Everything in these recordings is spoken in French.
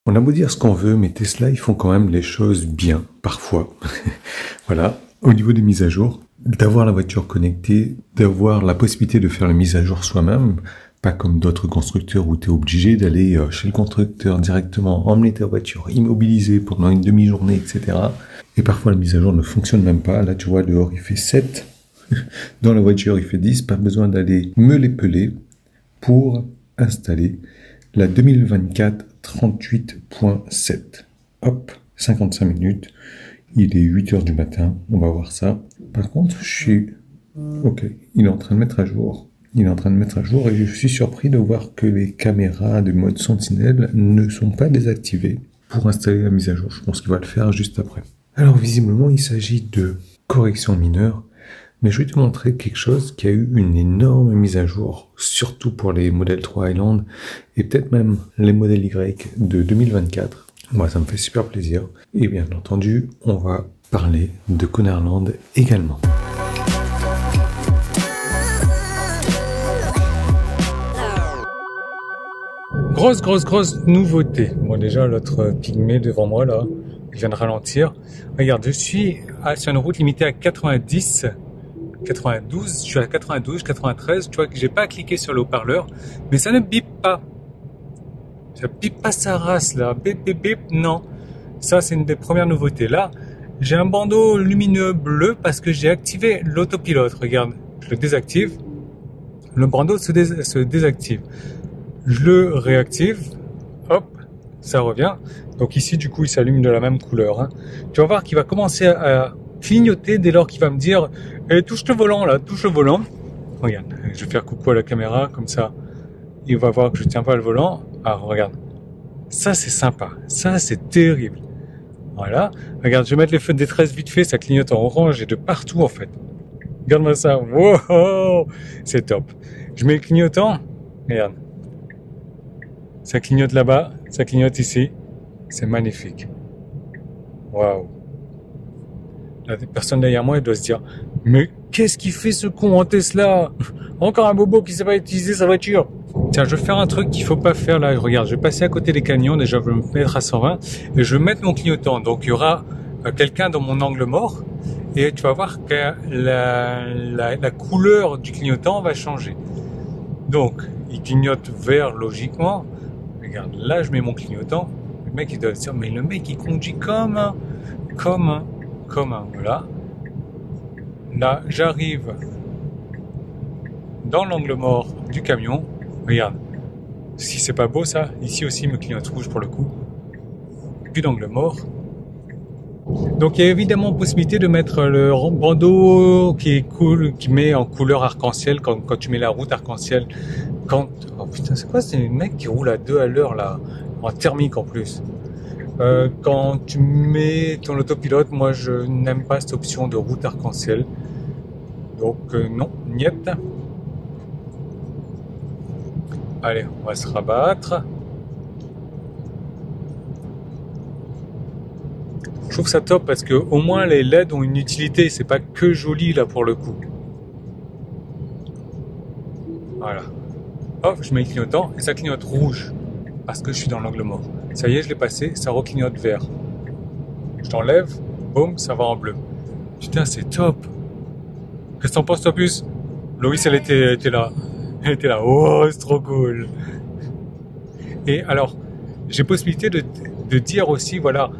On a beau dire ce qu'on veut, mais Tesla, ils font quand même les choses bien, parfois. Voilà. Au niveau des mises à jour, d'avoir la voiture connectée, d'avoir la possibilité de faire les mises à jour soi-même, pas comme d'autres constructeurs où tu es obligé d'aller chez le constructeur directement, emmener ta voiture immobilisée pendant une demi-journée, etc. Et parfois la mise à jour ne fonctionne même pas. Là, tu vois, dehors, il fait 7. Dans la voiture, il fait 10. Pas besoin d'aller me les peler pour installer la 2024 38.7. Hop, 55 minutes. Il est 8 heures du matin. On va voir ça. Par contre, je suis... Ok, il est en train de mettre à jour. Et je suis surpris de voir que les caméras de mode Sentinelle ne sont pas désactivées pour installer la mise à jour. Je pense qu'il va le faire juste après. Alors visiblement, il s'agit de corrections mineures, mais je vais te montrer quelque chose qui a eu une énorme mise à jour, surtout pour les modèles 3 Highland et peut-être même les modèles Y de 2024. Moi, ça me fait super plaisir. Et bien entendu, on va parler de Connerland également. Grosse nouveauté. Bon, déjà, l'autre pygmée devant moi, là, il vient de ralentir. Regarde, je suis sur une route limitée à 90, 92, je suis à 92, 93. Tu vois que j'ai pas cliqué sur le haut-parleur, mais ça ne bip pas. Ça bip pas sa race, là. Bip, bip, bip, non. Ça, c'est une des premières nouveautés. Là, j'ai un bandeau lumineux bleu parce que j'ai activé l'autopilote. Regarde, je le désactive. Le bandeau se désactive. Je le réactive, hop, ça revient. Donc ici, du coup, il s'allume de la même couleur. Hein. Tu vas voir qu'il va commencer à clignoter dès lors qu'il va me dire touche le volant, là, touche le volant. Regarde, je vais faire coucou à la caméra, comme ça, il va voir que je tiens pas le volant. Ah, regarde, ça c'est sympa, ça c'est terrible. Voilà, regarde, je vais mettre les feux de détresse vite fait, ça clignote en orange et de partout en fait. Regarde-moi ça, wow, c'est top. Je mets le clignotant, regarde. Ça clignote là-bas, ça clignote ici. C'est magnifique. Waouh. La personne derrière moi, elle doit se dire « Mais qu'est-ce qu'il fait ce con en Tesla? Encore un bobo qui sait pas utiliser sa voiture. » Tiens, je vais faire un truc qu'il faut pas faire là. Regarde, je vais passer à côté des camions. Déjà, je vais me mettre à 120 et je vais mettre mon clignotant. Donc, il y aura quelqu'un dans mon angle mort et tu vas voir que la couleur du clignotant va changer. Donc, il clignote vert logiquement. Regarde, là, je mets mon clignotant. Le mec, il doit se dire, mais le mec, il conduit comme un, voilà. Là, j'arrive dans l'angle mort du camion. Regarde. Si c'est pas beau, ça. Ici aussi, il me clignote rouge pour le coup. Et puis, l'angle mort. Donc, il y a évidemment possibilité de mettre le bandeau qui est cool, qui met en couleur arc-en-ciel quand tu mets la route arc-en-ciel. Oh putain, c'est quoi? C'est un mec qui roule à 2 à l'heure là, en thermique en plus. Quand tu mets ton autopilote, moi je n'aime pas cette option de route arc-en-ciel. Donc non, niet. Allez, on va se rabattre. Je trouve ça top parce que au moins les LED ont une utilité, c'est pas que joli là pour le coup. Voilà. Hop, je mets le clignotant et ça clignote rouge parce que je suis dans l'angle mort. Ça y est, je l'ai passé, ça reclignote vert. Je t'enlève, boum, ça va en bleu. Putain, c'est top. Qu'est-ce que t'en penses, toi, plus? Loïs, elle était là. Elle était là. Oh, c'est trop cool. Et alors, j'ai possibilité de dire aussi, voilà,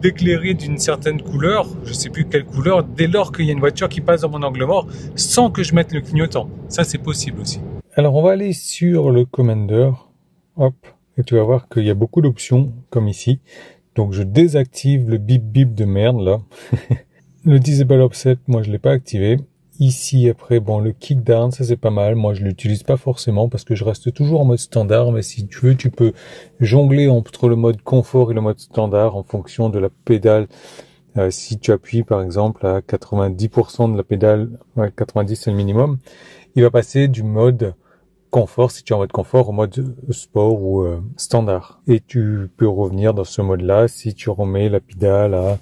d'éclairer d'une certaine couleur, je sais plus quelle couleur, dès lors qu'il y a une voiture qui passe dans mon angle mort, sans que je mette le clignotant. Ça, c'est possible aussi. Alors, on va aller sur le Commander. Hop. Et tu vas voir qu'il y a beaucoup d'options, comme ici. Donc, je désactive le bip bip de merde, là. Le Disable Offset, moi, je l'ai pas activé. Ici, après, bon, le kick down, ça c'est pas mal. Moi, je l'utilise pas forcément parce que je reste toujours en mode standard. Mais si tu veux, tu peux jongler entre le mode confort et le mode standard en fonction de la pédale. Si tu appuies, par exemple, à 90% de la pédale, 90 c'est le minimum, il va passer du mode confort, si tu es en mode confort, au mode sport ou standard. Et tu peux revenir dans ce mode-là si tu remets la pédale à,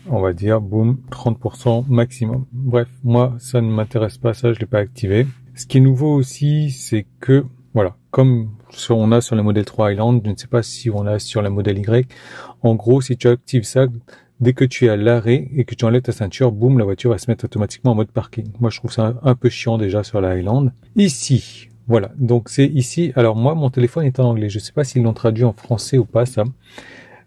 on va dire, boum, 30% maximum. Bref, moi, ça ne m'intéresse pas, ça, je l'ai pas activé. Ce qui est nouveau aussi, c'est que Voilà, comme on a sur le modèle 3 Highland, je ne sais pas si on a sur la modèle Y. En gros, si tu actives ça, dès que tu es à l'arrêt et que tu enlèves ta ceinture, boum, la voiture va se mettre automatiquement en mode parking. Moi, je trouve ça un peu chiant déjà sur la Highland. Ici, voilà, donc c'est ici. Alors moi, mon téléphone est en anglais. Je ne sais pas s'ils l'ont traduit en français ou pas, ça.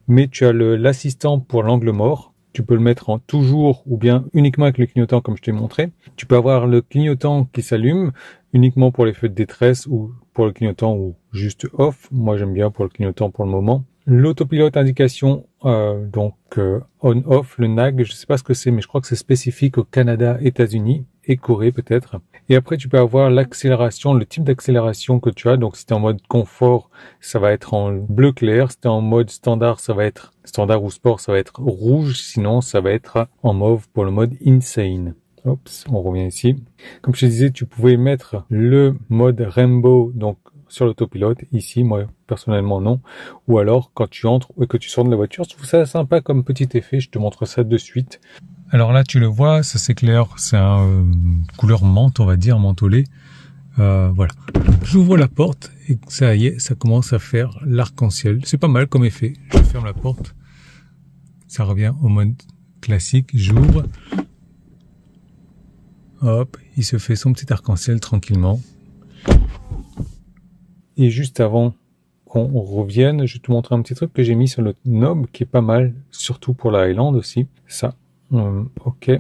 Mais tu as l'assistant pour l'angle mort. Tu peux le mettre en toujours ou bien uniquement avec le clignotant comme je t'ai montré. Tu peux avoir le clignotant qui s'allume uniquement pour les feux de détresse ou pour le clignotant ou juste off. Moi j'aime bien pour le clignotant pour le moment. L'autopilote indication on-off, le NAG, je sais pas ce que c'est mais je crois que c'est spécifique au Canada, États-Unis et Corée peut-être. Et après tu peux avoir l'accélération, le type d'accélération que tu as. Donc si tu es en mode confort, ça va être en bleu clair. Si tu es en mode standard, ça va être standard ou sport, ça va être rouge. Sinon ça va être en mauve pour le mode insane. Oups, on revient ici. Comme je te disais, tu pouvais mettre le mode Rainbow, donc sur l'autopilote. Ici, moi, personnellement, non. Ou alors, quand tu entres et que tu sors de la voiture, je trouve ça sympa comme petit effet. Je te montre ça de suite. Alors là, tu le vois, ça s'éclaire. C'est un couleur menthe, on va dire, mentholée. Voilà. J'ouvre la porte et ça y est, ça commence à faire l'arc-en-ciel. C'est pas mal comme effet. Je ferme la porte. Ça revient au mode classique. J'ouvre. Hop, il se fait son petit arc-en-ciel tranquillement. Et juste avant qu'on revienne, je vais te montrer un petit truc que j'ai mis sur le knob qui est pas mal, surtout pour la Highland aussi. Ça, ok,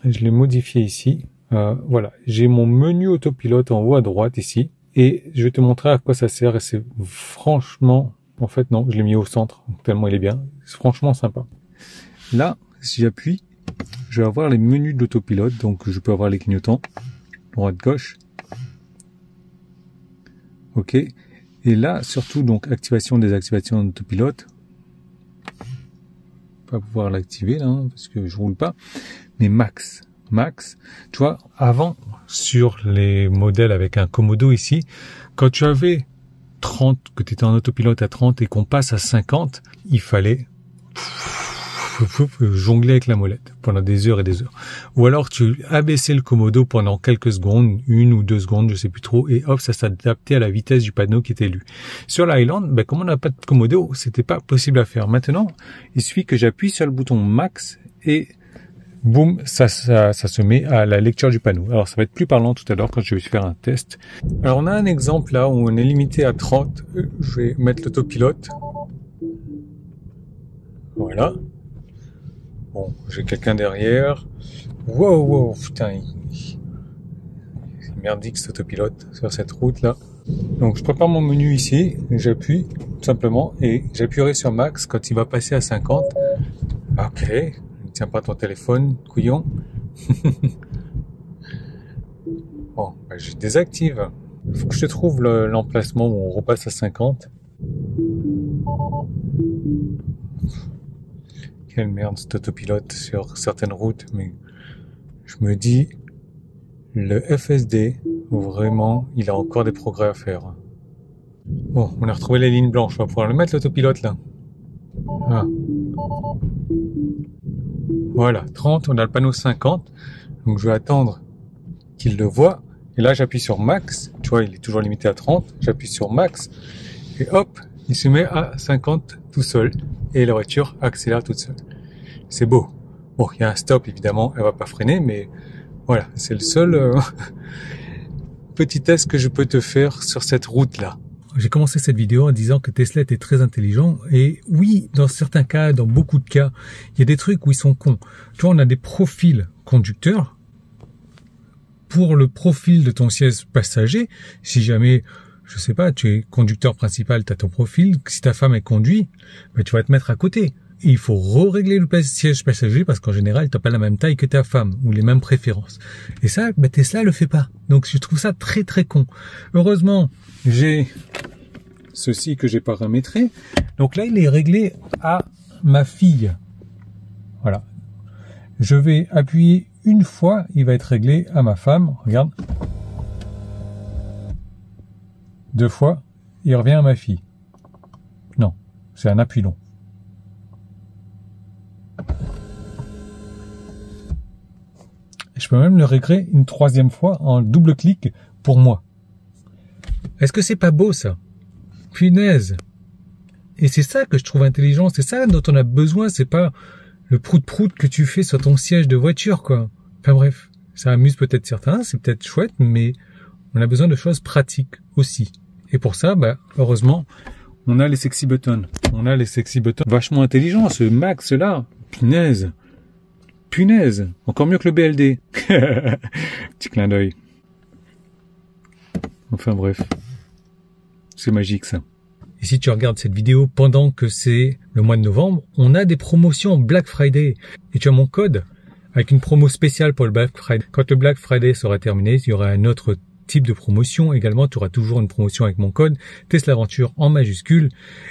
je l'ai modifié ici. Voilà, j'ai mon menu autopilote en haut à droite ici. Et je vais te montrer à quoi ça sert. Et c'est franchement, en fait non, je l'ai mis au centre, tellement il est bien. C'est franchement sympa. Là, si j'appuie, je vais avoir les menus de l'autopilote, donc je peux avoir les clignotants, droite, gauche. Ok. Et là, surtout, donc, activation, désactivation de l'autopilote. Pas pouvoir l'activer, là, hein, parce que je roule pas. Mais max, tu vois, avant, sur les modèles avec un Komodo ici, quand tu avais 30, que tu étais en autopilote à 30 et qu'on passe à 50, il fallait jongler avec la molette pendant des heures et des heures. Ou alors tu abaissais le Komodo pendant quelques secondes, 1 ou 2 secondes, je sais plus trop, et hop, ça s'adaptait à la vitesse du panneau qui était lu. Sur la Highland, ben, comme on n'a pas de Komodo, c'était pas possible à faire. Maintenant, il suffit que j'appuie sur le bouton max et boum, ça se met à la lecture du panneau. Alors ça va être plus parlant tout à l'heure quand je vais faire un test. Alors on a un exemple là où on est limité à 30. Je vais mettre l'autopilote. Voilà. Bon, j'ai quelqu'un derrière. Wow, putain, c'est merdique cet autopilote sur cette route là. Donc je prépare mon menu ici, j'appuie tout simplement et j'appuierai sur max quand il va passer à 50. Ok, ne tiens pas ton téléphone, couillon. Bon, ben, je désactive. Il faut que je te trouve l'emplacement où on repasse à 50. Quelle merde cet autopilote sur certaines routes, mais je me dis, le FSD, vraiment, il a encore des progrès à faire. Bon, on a retrouvé les lignes blanches, on va pouvoir le mettre l'autopilote là. Ah. Voilà, 30, on a le panneau 50, donc je vais attendre qu'il le voie, et là j'appuie sur max, tu vois, il est toujours limité à 30, j'appuie sur max, et hop, il se met à 50 tout seul, et la voiture accélère toute seule. C'est beau. Bon, il y a un stop évidemment, elle va pas freiner, mais voilà, c'est le seul petit test que je peux te faire sur cette route-là. J'ai commencé cette vidéo en disant que Tesla était très intelligent, et oui, dans certains cas, dans beaucoup de cas, il y a des trucs où ils sont cons. Tu vois, on a des profils conducteurs. Pour le profil de ton siège passager, si jamais, je sais pas, tu es conducteur principal, tu as ton profil, si ta femme est conduit, ben, tu vas te mettre à côté. Et il faut régler le siège passager parce qu'en général, tu n'as pas la même taille que ta femme ou les mêmes préférences. Et ça, ben, Tesla le fait pas. Donc je trouve ça très très con. Heureusement, j'ai ceci que j'ai paramétré. Donc là, il est réglé à ma fille. Voilà. Je vais appuyer une fois, il va être réglé à ma femme. Regarde. 2 fois, il revient à ma fille. Non, c'est un appui long. Je peux même le régler une 3e fois en double clic pour moi. Est-ce que c'est pas beau ça? Punaise. Et c'est ça que je trouve intelligent, c'est ça dont on a besoin, c'est pas le prout-prout que tu fais sur ton siège de voiture, quoi. Enfin bref, ça amuse peut-être certains, c'est peut-être chouette, mais on a besoin de choses pratiques aussi. Et pour ça, bah, heureusement, on a les sexy buttons. On a les sexy buttons vachement intelligents, ce Max-là. Punaise. Punaise. Encore mieux que le BLD. Petit clin d'œil. Enfin bref. C'est magique ça. Et si tu regardes cette vidéo pendant que c'est le mois de novembre, on a des promotions Black Friday. Et tu as mon code avec une promo spéciale pour le Black Friday. Quand le Black Friday sera terminé, il y aura un autre type de promotion. Également, tu auras toujours une promotion avec mon code Tesla Aventure en majuscule.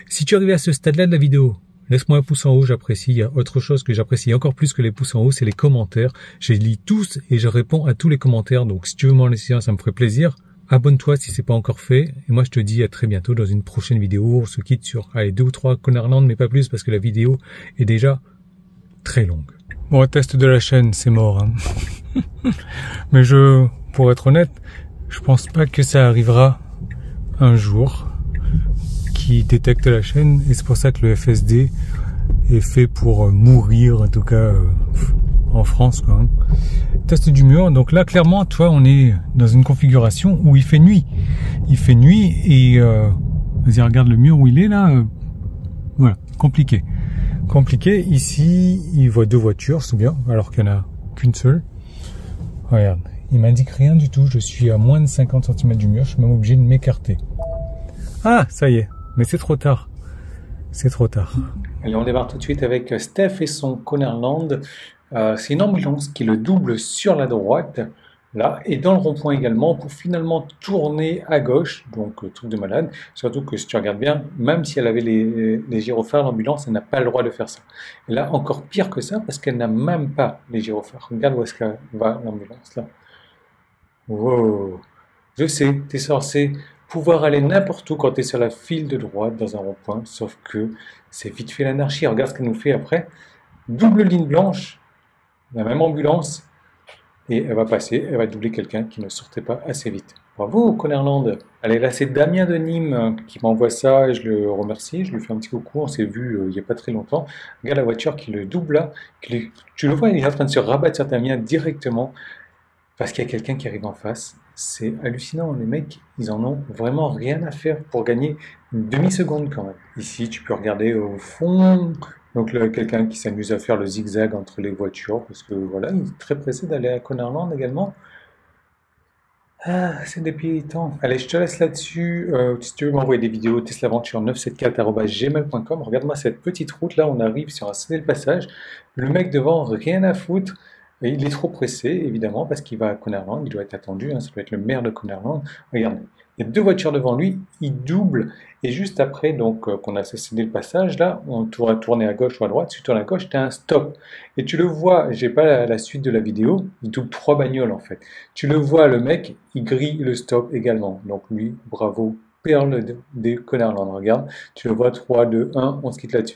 Si tu es arrivé à ce stade-là de la vidéo, laisse-moi un pouce en haut, j'apprécie. Il y a autre chose que j'apprécie encore plus que les pouces en haut, c'est les commentaires. Je les lis tous et je réponds à tous les commentaires. Donc si tu veux m'en laisser un, ça me ferait plaisir. Abonne-toi si c'est pas encore fait. Et moi, je te dis à très bientôt dans une prochaine vidéo. On se quitte sur 2 ou 3 Connerland, mais pas plus parce que la vidéo est déjà très longue. Bon, test de la chaîne, c'est mort. Hein. Mais pour être honnête, je pense pas que ça arrivera un jour qui détecte la chaîne. Et c'est pour ça que le FSD est fait pour mourir, en tout cas en France, quoi. Hein. Test du mur. Donc là, clairement, toi, on est dans une configuration où il fait nuit. Il fait nuit et vas-y, regarde le mur où il est là. Voilà, compliqué. Compliqué. Ici, il voit 2 voitures, c'est bien, alors qu'il n'y en a qu'une seule. Regarde, il m'indique rien du tout. Je suis à moins de 50 cm du mur. Je suis même obligé de m'écarter. Ah, ça y est. Mais c'est trop tard. C'est trop tard. Allez, on démarre tout de suite avec Steph et son Connerland. C'est une ambulance qui le double sur la droite, là, et dans le rond-point également, pour finalement tourner à gauche, donc truc de malade, surtout que si tu regardes bien, même si elle avait les gyrophares, l'ambulance, elle n'a pas le droit de faire ça. Et là, encore pire que ça, parce qu'elle n'a même pas les gyrophares. Regarde où est-ce qu'elle va, l'ambulance, là. Wow. Je sais, t'es censé pouvoir aller n'importe où quand tu es sur la file de droite dans un rond-point, sauf que c'est vite fait l'anarchie. Regarde ce qu'elle nous fait après. Double ligne blanche, la même ambulance, et elle va passer, elle va doubler quelqu'un qui ne sortait pas assez vite. Bravo, Connerland. Allez, là, c'est Damien de Nîmes qui m'envoie ça, et je le remercie, je lui fais un petit coucou, on s'est vu il n'y a pas très longtemps. Regarde la voiture qui le double là, tu le vois, il est en train de se rabattre sur Damien directement, parce qu'il y a quelqu'un qui arrive en face. C'est hallucinant, les mecs, ils en ont vraiment rien à faire pour gagner une demi-seconde quand même. Ici, tu peux regarder au fond, donc là, quelqu'un qui s'amuse à faire le zigzag entre les voitures, parce que voilà, il est très pressé d'aller à Connerland également. Ah, c'est dépitant. Allez, je te laisse là-dessus. Si tu veux m'envoyer des vidéos, teslaventure974@gmail.com. Regarde-moi cette petite route là, on arrive sur un cédé le passage. Le mec devant, rien à foutre. Et il est trop pressé, évidemment, parce qu'il va à Connerland, il doit être attendu, hein, ça doit être le maire de Connerland. Regardez, il y a 2 voitures devant lui, il double, et juste après, donc, qu'on a cédé le passage, là, on va tourner à gauche ou à droite, si tu tournes à gauche, tu as un stop. Et tu le vois, j'ai pas la suite de la vidéo, il double 3 bagnoles en fait. Tu le vois, le mec, il grille le stop également. Donc lui, bravo, perle des Connerland, regarde, tu le vois, 3, 2, 1, on se quitte là-dessus.